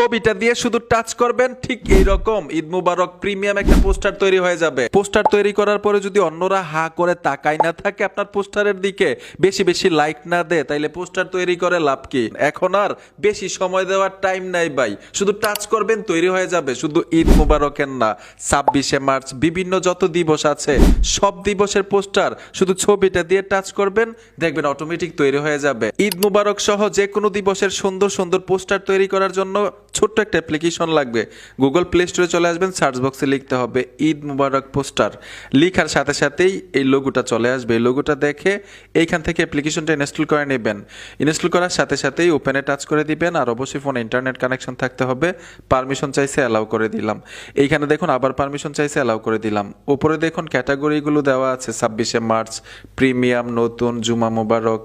ছবিটা দিয়ে শুধু টাচ করবেন, ঠিক এইরকম ঈদ মুবারক প্রিমিয়াম একটা পোস্টার তৈরি হয়ে যাবে। পোস্টার তৈরি করার পরে যদি অন্যরা হা করে তাকায় না থাকে, আপনার পোস্টারের দিকে বেশি বেশি লাইক না দেয়, তাইলে পোস্টার তৈরি করে লাভ কি? এখন আর বেশি সময় দেওয়ার টাইম নাই ভাই, শুধু টাচ করবেন তৈরি হয়ে যাবে। শুধু ঈদ মুবারকের না, 26শে মার্চ বিভিন্ন যত দিবস আছে সব দিবসের পোস্টার শুধু ছবিটা দিয়ে টাচ করবেন, দেখবেন অটোমেটিক তৈরি হয়ে যাবে। ঈদ মুবারক সহ যে কোনো দিবসের সুন্দর সুন্দর পোস্টার তৈরি করার জন্য ছোট্ট একটা অ্যাপ্লিকেশন লাগবে। গুগল প্লে স্টোরে চলে আসবেন, সার্চ বক্সে লিখতে হবে ঈদ মুবারক পোস্টার। লিখার সাথে সাথেই এই লোগোটা চলে আসবে। এই লোগোটা দেখে এইখান থেকে অ্যাপ্লিকেশনটা ইনস্টল করে নেবেন। ইনস্টল করার সাথে সাথেই ওপেনে টাচ করে দিবেন, আর অবশ্যই ফোনে ইন্টারনেট কানেকশন থাকতে হবে। পারমিশন চাইছে, অ্যালাউ করে দিলাম। এইখানে দেখুন আবার পারমিশন চাইছে, অ্যালাউ করে দিলাম। উপরে দেখুন ক্যাটাগরিগুলো দেওয়া আছে, 26শে মার্চ, প্রিমিয়াম, নতুন, জুমা মুবারক,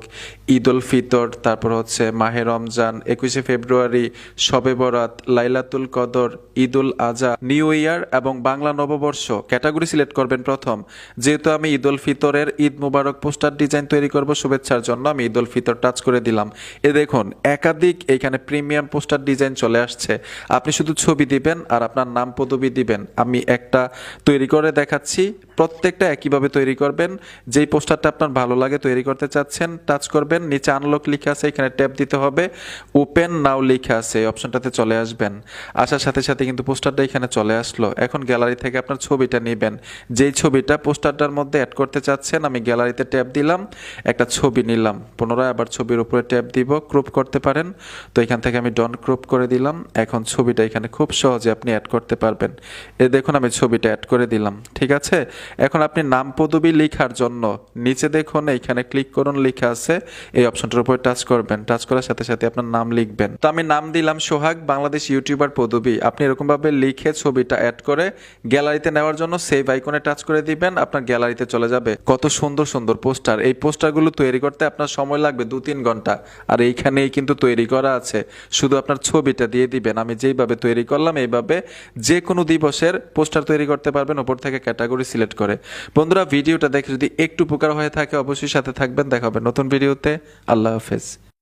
ঈদ উল ফিতর, তারপর হচ্ছে মাহে রমজান, 21শে ফেব্রুয়ারি, শবে বরাত, লাইলাতুল কদর, ঈদ উল আজহা, নিউ ইয়ার এবং বাংলা নববর্ষ। ক্যাটাগরি সিলেক্ট করবেন প্রথম। যেহেতু আমি ঈদ উল ফিতরের ঈদ মুবারক পোস্টার ডিজাইন তৈরি করব শুভেচ্ছার জন্য, আমি ঈদ উল ফিতর টাচ করে দিলাম। এ দেখুন একাধিক এইখানে প্রিমিয়াম পোস্টার ডিজাইন চলে আসছে। আপনি শুধু ছবি দিবেন আর আপনার নাম পদবি দিবেন। আমি একটা তৈরি করে দেখাচ্ছি, প্রত্যেকটা একইভাবে তৈরি করবেন। যেই পোস্টারটা আপনার ভালো লাগে তৈরি করতে চাচ্ছেন টাচ করবেন, নিচে আনলক লেখা আছে, এখানে ট্যাপ দিতে হবে, ওপেন নাও লেখা আছে, এই অপশনটাতে চলে আসবেন। আসার সাথে সাথে কিন্তু পোস্টারটা এখানে চলে আসলো। এখন গ্যালারি থেকে আপনার ছবিটা নেবেন, যেই ছবিটা পোস্টারটার মধ্যে অ্যাড করতে চাচ্ছেন। আমি গ্যালারিতে ট্যাপ দিলাম, একটা ছবি নিলাম, পুনরায় আবার ছবির উপরে ট্যাপ দিব, ক্রপ করতে পারেন। তো এখান থেকে আমি ডন ক্রপ করে দিলাম। এখন ছবিটা এখানে খুব সহজে আপনি অ্যাড করতে পারবেন। এ দেখুন আমি ছবিটা অ্যাড করে দিলাম, ঠিক আছে। এখন আপনি নাম পদবি লেখার জন্য নিচে দেখুন এইখানে ক্লিক করুন, লেখা আছে, এই অপশনটার উপরে টাচ করবেন। টাচ করার সাথে সাথে আপনার নাম লিখবেন। তো আমি নাম দিলাম সোহাগ, বাংলাদেশ ইউটিউবার পদবি। আপনি এরকমভাবে লিখে ছবিটা অ্যাড করে গ্যালারিতে নেওয়ার জন্য সেভ আইকনে টাচ করে দিবেন, আপনার গ্যালারিতে চলে যাবে। কত সুন্দর সুন্দর পোস্টার! এই পোস্টারগুলো তৈরি করতে আপনার সময় লাগবে 2-3 ঘন্টা, আর এইখানেই কিন্তু তৈরি করা আছে। শুধু আপনার ছবিটা দিয়ে দিবেন। আমি যেইভাবে তৈরি করলাম এইভাবে যে কোনো দিবসের পোস্টার তৈরি করতে পারবেন উপর থেকে ক্যাটাগরি সিলেক্ট করে। বন্ধুরা, ভিডিওটা দেখে যদি একটু উপকার হয়ে থাকে অবশ্যই সাথে থাকবেন। দেখা হবে নতুন ভিডিওতে। আল্লাহ হাফেজ।